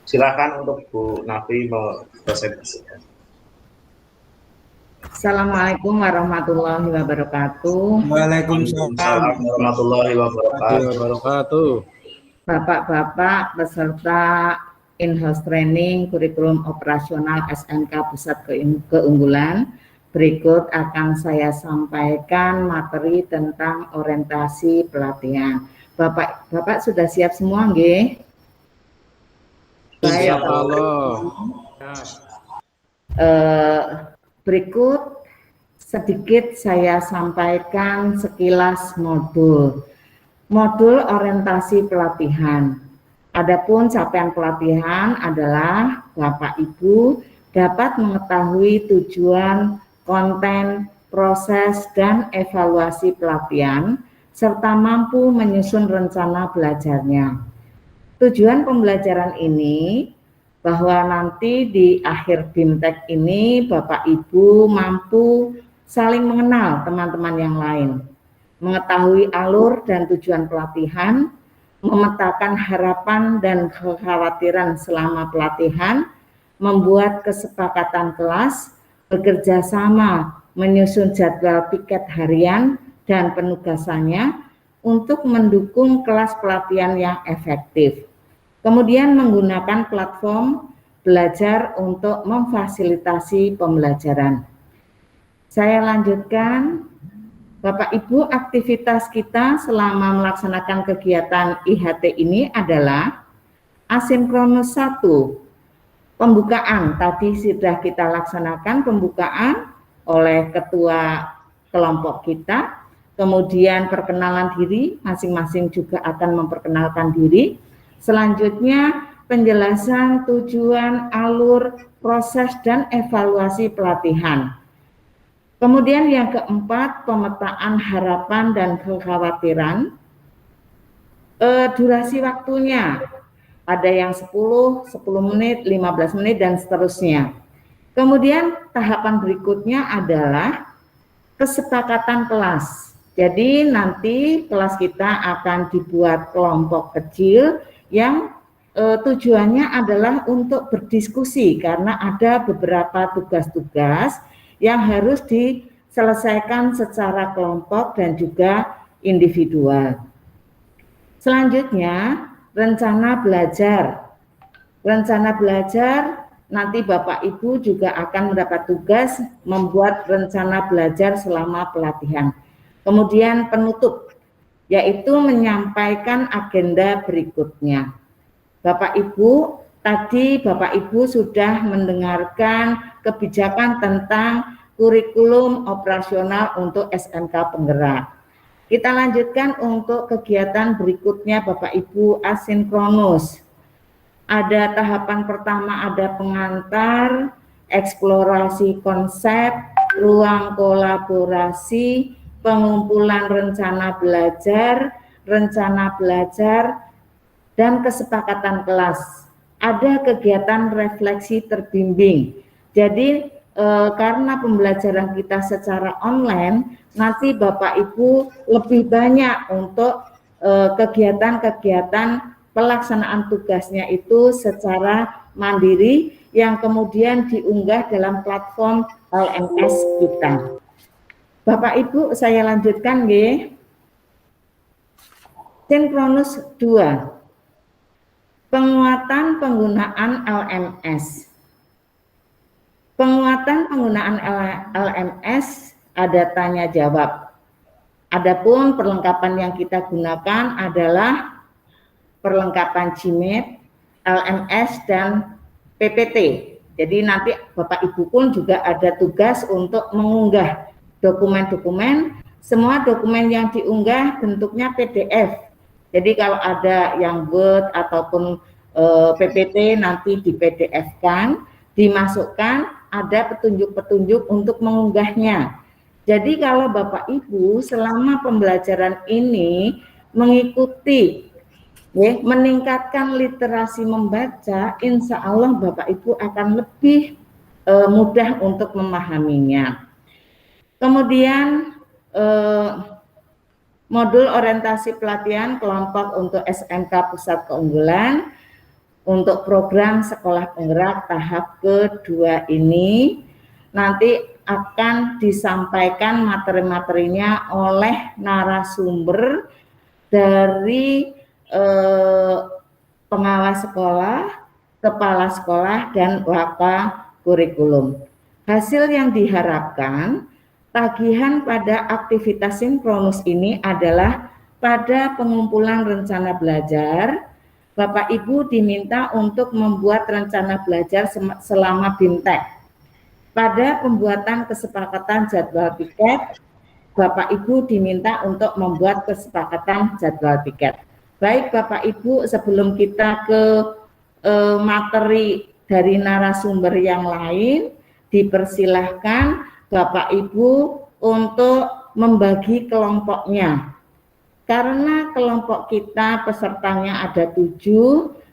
Silakan untuk Bu Nafi mempresentasikan. Assalamualaikum warahmatullahi wabarakatuh. Waalaikumsalam warahmatullahi wabarakatuh. Bapak-bapak peserta in-house training kurikulum operasional SMK Pusat Keunggulan, berikut akan saya sampaikan materi tentang orientasi pelatihan. Bapak sudah siap semua, nggih? Siap, Berikut sedikit saya sampaikan sekilas modul orientasi pelatihan. Adapun capaian pelatihan adalah Bapak Ibu dapat mengetahui tujuan, konten, proses, dan evaluasi pelatihan, serta mampu menyusun rencana belajarnya. Tujuan pembelajaran ini bahwa nanti di akhir BIMTEK ini Bapak Ibu mampu saling mengenal teman-teman yang lain, mengetahui alur dan tujuan pelatihan, memetakan harapan dan kekhawatiran selama pelatihan, membuat kesepakatan kelas, bekerja sama menyusun jadwal piket harian dan penugasannya untuk mendukung kelas pelatihan yang efektif. Kemudian menggunakan platform belajar untuk memfasilitasi pembelajaran. Saya lanjutkan, Bapak Ibu, aktivitas kita selama melaksanakan kegiatan IHT ini adalah asinkronus 1. Pembukaan tadi sudah kita laksanakan pembukaan oleh ketua kelompok kita, kemudian perkenalan diri, masing-masing juga akan memperkenalkan diri. Selanjutnya, penjelasan tujuan, alur, proses, dan evaluasi pelatihan. Kemudian yang keempat, pemetaan harapan dan kekhawatiran. Durasi waktunya, ada yang 10 menit, 15 menit, dan seterusnya. Kemudian tahapan berikutnya adalah kesepakatan kelas. Jadi nanti kelas kita akan dibuat kelompok kecil yang tujuannya adalah untuk berdiskusi karena ada beberapa tugas-tugas yang harus diselesaikan secara kelompok dan juga individual. Selanjutnya, rencana belajar. Rencana belajar nanti Bapak Ibu juga akan mendapat tugas membuat rencana belajar selama pelatihan. Kemudian penutup, yaitu menyampaikan agenda berikutnya. Bapak Ibu, tadi Bapak Ibu sudah mendengarkan kebijakan tentang kurikulum operasional untuk SMK penggerak. Kita lanjutkan untuk kegiatan berikutnya Bapak Ibu asinkronus. Ada tahapan pertama, ada pengantar, eksplorasi konsep, ruang kolaborasi, pengumpulan rencana belajar, dan kesepakatan kelas. Ada kegiatan refleksi terbimbing. Jadi karena pembelajaran kita secara online, nanti Bapak Ibu lebih banyak untuk kegiatan-kegiatan pelaksanaan tugasnya itu secara mandiri yang kemudian diunggah dalam platform LMS kita. Bapak Ibu, saya lanjutkan nggih. Sinkronus 2. Penguatan penggunaan LMS. Penguatan penggunaan LMS ada tanya jawab. Adapun perlengkapan yang kita gunakan adalah perlengkapan GMAT, LMS, dan PPT. Jadi nanti Bapak Ibu pun juga ada tugas untuk mengunggah dokumen-dokumen. Semua dokumen yang diunggah bentuknya PDF. Jadi kalau ada yang Word ataupun PPT nanti di PDF-kan, dimasukkan, ada petunjuk-petunjuk untuk mengunggahnya. Jadi kalau Bapak Ibu selama pembelajaran ini mengikuti, meningkatkan literasi membaca, insya Allah Bapak Ibu akan lebih mudah untuk memahaminya. Kemudian modul orientasi pelatihan kelompok untuk SMK Pusat Keunggulan. Untuk program sekolah penggerak tahap kedua ini nanti akan disampaikan materi-materinya oleh narasumber dari pengawas sekolah, kepala sekolah, dan waka kurikulum. Hasil yang diharapkan, tagihan pada aktivitas sinkronus ini adalah pada pengumpulan rencana belajar, Bapak Ibu diminta untuk membuat rencana belajar selama BIMTEK. Pada pembuatan kesepakatan jadwal piket, Bapak Ibu diminta untuk membuat kesepakatan jadwal piket. Baik Bapak Ibu, sebelum kita ke materi dari narasumber yang lain, dipersilahkan Bapak Ibu untuk membagi kelompoknya. Karena kelompok kita pesertanya ada 7,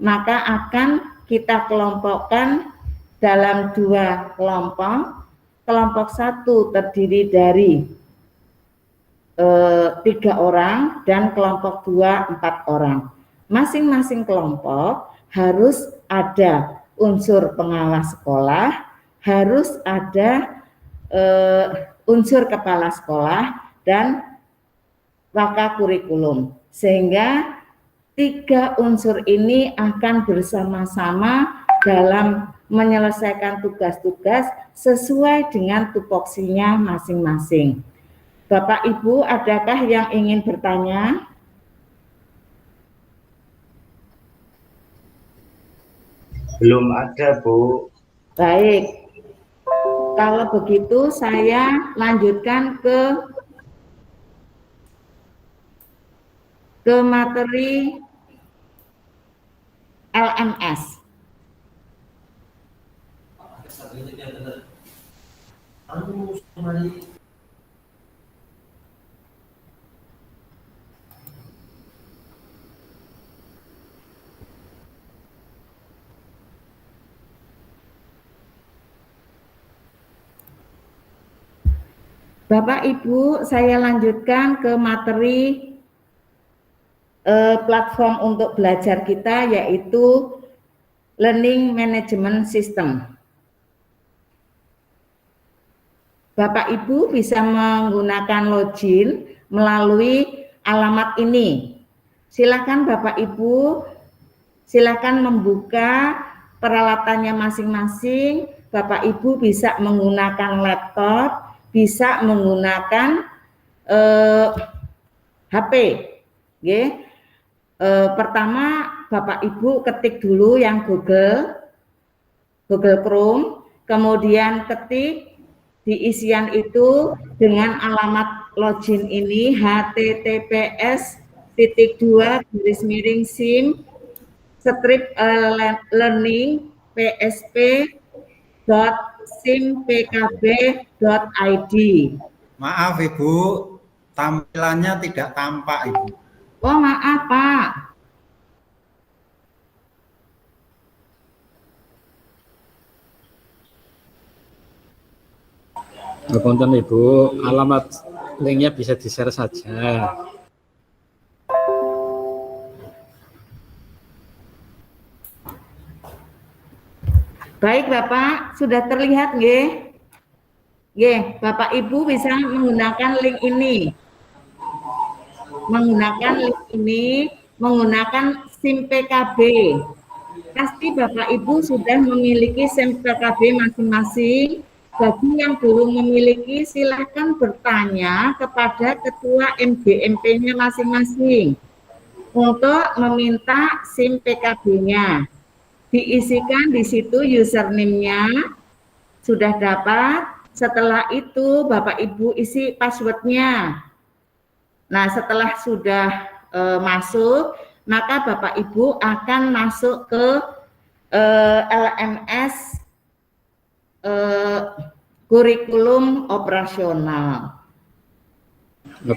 maka akan kita kelompokkan dalam 2 kelompok. Kelompok 1 terdiri dari 3 orang dan kelompok 2 4 orang. Masing-masing kelompok harus ada unsur pengawas sekolah, harus ada unsur kepala sekolah dan waka kurikulum, sehingga 3 unsur ini akan bersama-sama dalam menyelesaikan tugas-tugas sesuai dengan tupoksinya masing-masing. Bapak Ibu, adakah yang ingin bertanya? Belum ada, Bu. Baik, kalau begitu saya lanjutkan ke materi LMS. Bapak Ibu, saya lanjutkan ke materi platform untuk belajar kita, yaitu Learning Management System. Bapak Ibu bisa menggunakan login melalui alamat ini. Silakan Bapak Ibu, silakan membuka peralatannya masing-masing. Bapak Ibu bisa menggunakan laptop, bisa menggunakan HP. Okay. Pertama Bapak Ibu ketik dulu yang Google Chrome, kemudian ketik di isian itu dengan alamat login ini https://sim learning.psp.simpkb.id. Maaf Ibu, tampilannya tidak tampak Ibu. Oh maaf Pak. Punten Ibu, alamat linknya bisa di-share saja. Baik Bapak, sudah terlihat nggih? Nggih, Bapak Ibu bisa menggunakan link ini. Menggunakan SIM PKB. Pasti Bapak Ibu sudah memiliki SIM PKB masing-masing. Bagi yang belum memiliki, silahkan bertanya kepada ketua MGMP-nya masing-masing untuk meminta SIM PKB-nya. Diisikan di situ username-nya, sudah dapat. Setelah itu Bapak Ibu isi password-nya. Nah, setelah sudah masuk, maka Bapak Ibu akan masuk ke LMS kurikulum operasional.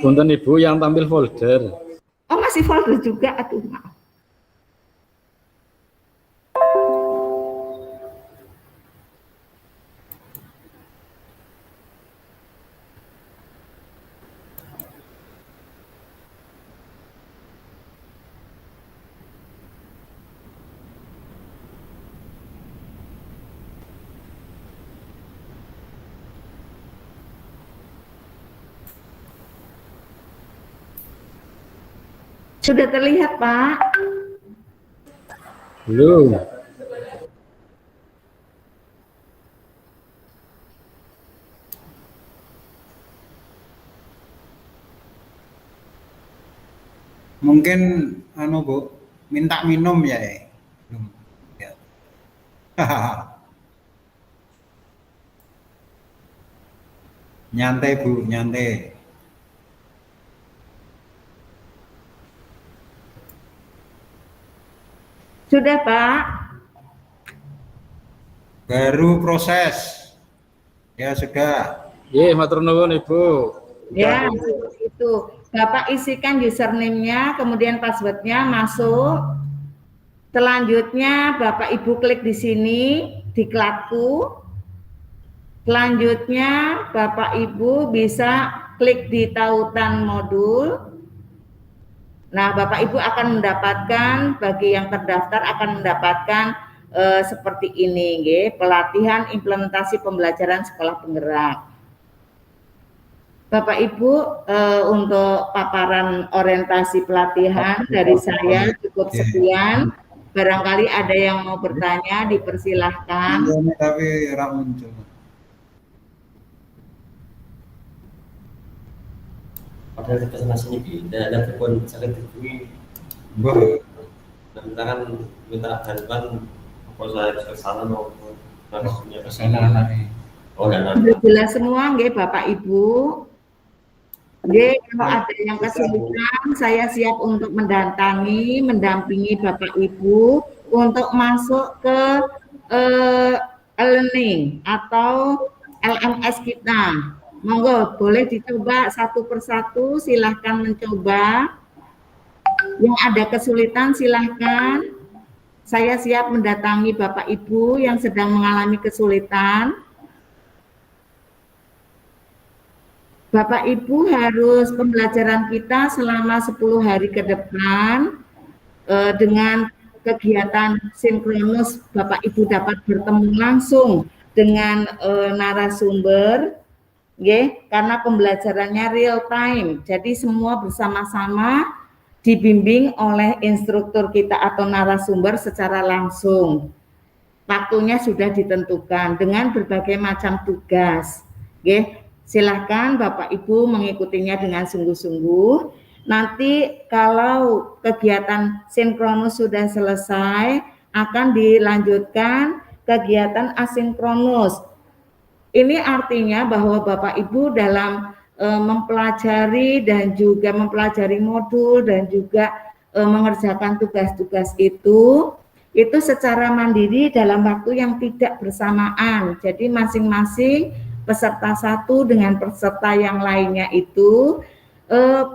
Punten Ibu, yang tampil folder. Oh, masih folder juga, aduh maaf. Sudah terlihat, Pak? Belum. Mungkin Bu, minta minum ya. Belum. Ya. Nyantai Bu, nyantai. Sudah, Pak? Baru proses. Ya sudah. Ye, matur nuwun Ibu. Ya, seperti itu. Bapak isikan username-nya, kemudian password-nya masuk. Selanjutnya Bapak Ibu klik di sini, diklatku. Selanjutnya Bapak Ibu bisa klik di tautan modul. Nah, Bapak Ibu akan mendapatkan, bagi yang terdaftar akan mendapatkan seperti ini, pelatihan implementasi pembelajaran sekolah penggerak. Bapak Ibu, untuk paparan orientasi pelatihan dari saya cukup sekian. Barangkali ada yang mau bertanya, dipersilahkan. Tapi ora muncul. Padahal representasinya beda, ada telepon sakit dihubungi. Mbah, Nah, kita kan minta bantuan, apa saya harus ke sana maupun langsungnya ke sana sana. anaknya. Oh, dan Sudah jelas semua, nggih Bapak Ibu. Nggih, kalau ada yang kesulitan, saya siap untuk mendampingi Bapak Ibu untuk masuk ke learning atau LMS kita. Monggo, boleh dicoba satu persatu, silahkan mencoba. Yang ada kesulitan silahkan. Saya siap mendatangi Bapak Ibu yang sedang mengalami kesulitan. Bapak Ibu harus pembelajaran kita selama 10 hari ke depan dengan kegiatan sinkronus. Bapak Ibu dapat bertemu langsung dengan narasumber. Karena pembelajarannya real time, jadi semua bersama-sama dibimbing oleh instruktur kita atau narasumber secara langsung. Waktunya sudah ditentukan dengan berbagai macam tugas. Silahkan Bapak Ibu mengikutinya dengan sungguh-sungguh. Nanti kalau kegiatan sinkronus sudah selesai, akan dilanjutkan kegiatan asinkronus. Ini artinya bahwa Bapak Ibu dalam mempelajari dan juga mempelajari modul dan juga mengerjakan tugas-tugas itu secara mandiri dalam waktu yang tidak bersamaan. Jadi masing-masing peserta satu dengan peserta yang lainnya itu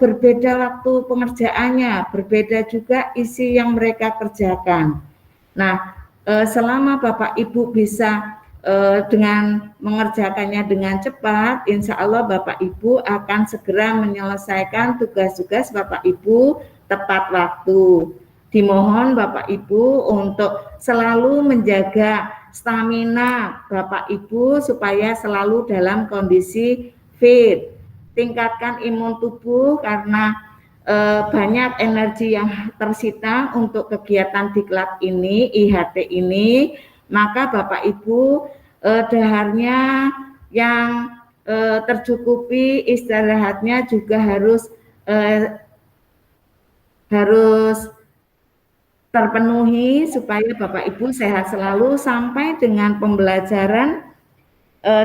berbeda waktu pengerjaannya, berbeda juga isi yang mereka kerjakan. Nah, selama Bapak Ibu bisa dengan mengerjakannya dengan cepat, insya Allah Bapak Ibu akan segera menyelesaikan tugas-tugas Bapak Ibu tepat waktu. Dimohon Bapak Ibu untuk selalu menjaga stamina Bapak Ibu supaya selalu dalam kondisi fit. Tingkatkan imun tubuh karena banyak energi yang tersita untuk kegiatan diklat ini, IHT ini. Maka Bapak Ibu daharnya yang tercukupi, istirahatnya juga harus terpenuhi supaya Bapak Ibu sehat selalu sampai dengan pembelajaran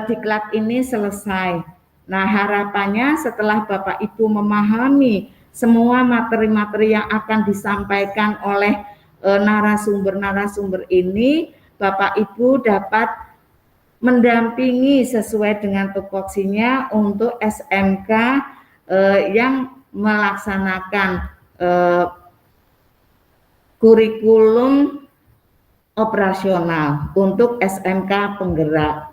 diklat ini selesai. Nah, harapannya setelah Bapak Ibu memahami semua materi-materi yang akan disampaikan oleh narasumber-narasumber ini, Bapak Ibu dapat mendampingi sesuai dengan tupoksinya untuk SMK yang melaksanakan kurikulum operasional untuk SMK penggerak.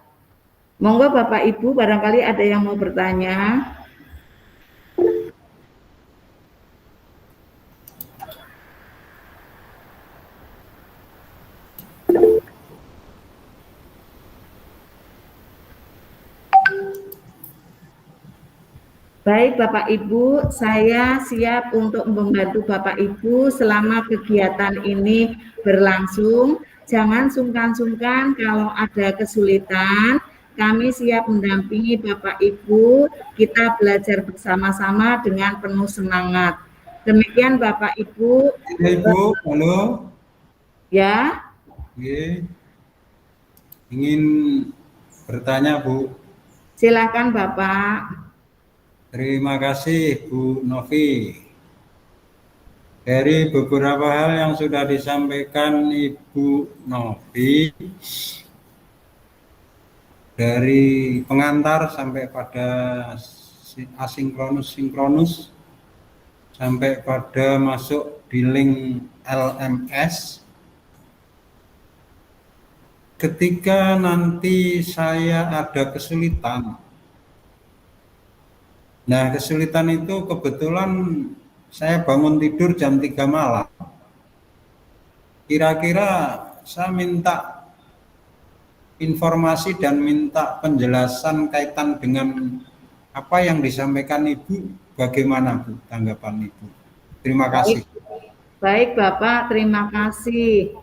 Monggo Bapak Ibu, barangkali ada yang mau bertanya. Baik Bapak Ibu, saya siap untuk membantu Bapak Ibu selama kegiatan ini berlangsung. Jangan sungkan-sungkan kalau ada kesulitan. Kami siap mendampingi Bapak Ibu. Kita belajar bersama-sama dengan penuh semangat. Demikian Bapak Ibu. Ibu, halo. Ya. Oke. Ingin bertanya, Bu. Silakan Bapak. Terima kasih Bu Novi. Dari beberapa hal yang sudah disampaikan Ibu Novi, dari pengantar sampai pada asinkronus, sinkronus, sampai pada masuk di link LMS, ketika nanti saya ada kesulitan. Nah, kesulitan itu kebetulan saya bangun tidur jam 3 malam. Kira-kira saya minta informasi dan minta penjelasan kaitan dengan apa yang disampaikan Ibu. Bagaimana Bu tanggapan Ibu? Terima kasih. Baik Bapak, terima kasih.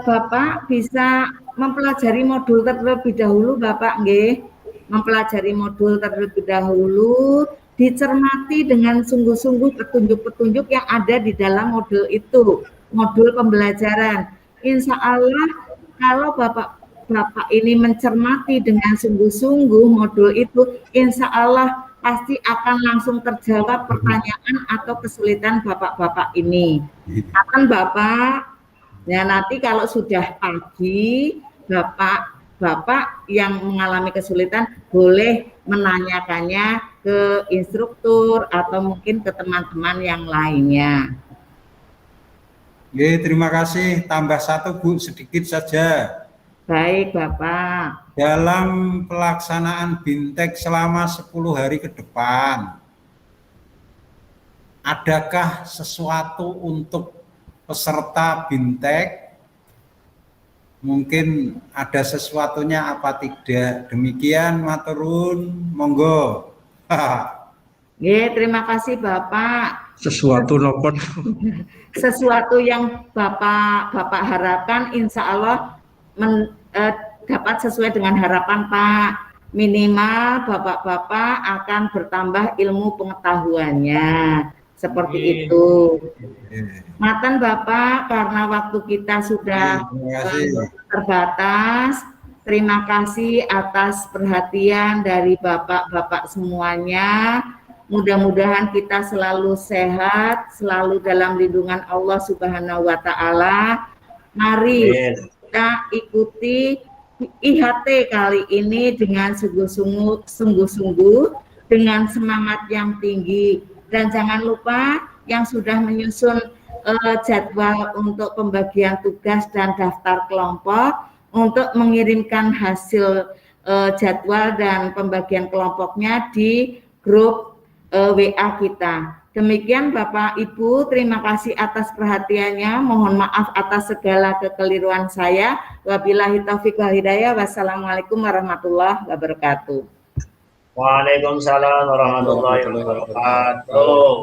Bapak bisa mempelajari modul terlebih dahulu Bapak, nggih. Mempelajari modul terlebih dahulu, dicermati dengan sungguh-sungguh petunjuk-petunjuk yang ada di dalam modul itu, modul pembelajaran. Insya Allah kalau Bapak ini mencermati dengan sungguh-sungguh modul itu, insya Allah pasti akan langsung terjawab pertanyaan atau kesulitan Bapak-Bapak ini. Akan Bapak, ya nanti kalau sudah pagi, Bapak yang mengalami kesulitan boleh menanyakannya ke instruktur atau mungkin ke teman-teman yang lainnya. Oke, terima kasih. Tambah satu Bu, sedikit saja. Baik Bapak. Dalam pelaksanaan BIMTEK selama 10 hari ke depan, adakah sesuatu untuk peserta BIMTEK? Mungkin ada sesuatunya apa tidak? Demikian maturun, monggo. Ya, terima kasih Bapak. Sesuatu nopon. Sesuatu yang Bapak harapkan insya Allah dapat sesuai dengan harapan Pak. Minimal Bapak-Bapak akan bertambah ilmu pengetahuannya. Seperti itu. Maten Bapak, karena waktu kita sudah terbatas. Terima kasih atas perhatian dari Bapak-Bapak semuanya. Mudah-mudahan kita selalu sehat, selalu dalam lindungan Allah Subhanahu wa Ta'ala. Mari kita ikuti IHT kali ini dengan sungguh-sungguh, dengan semangat yang tinggi. Dan jangan lupa yang sudah menyusun jadwal untuk pembagian tugas dan daftar kelompok untuk mengirimkan hasil jadwal dan pembagian kelompoknya di grup WA kita. Demikian Bapak Ibu, terima kasih atas perhatiannya. Mohon maaf atas segala kekeliruan saya. Wabillahi taufiq wal hidayah. Wassalamualaikum warahmatullahi wabarakatuh. Waalaikumsalam warahmatullahi wabarakatuh.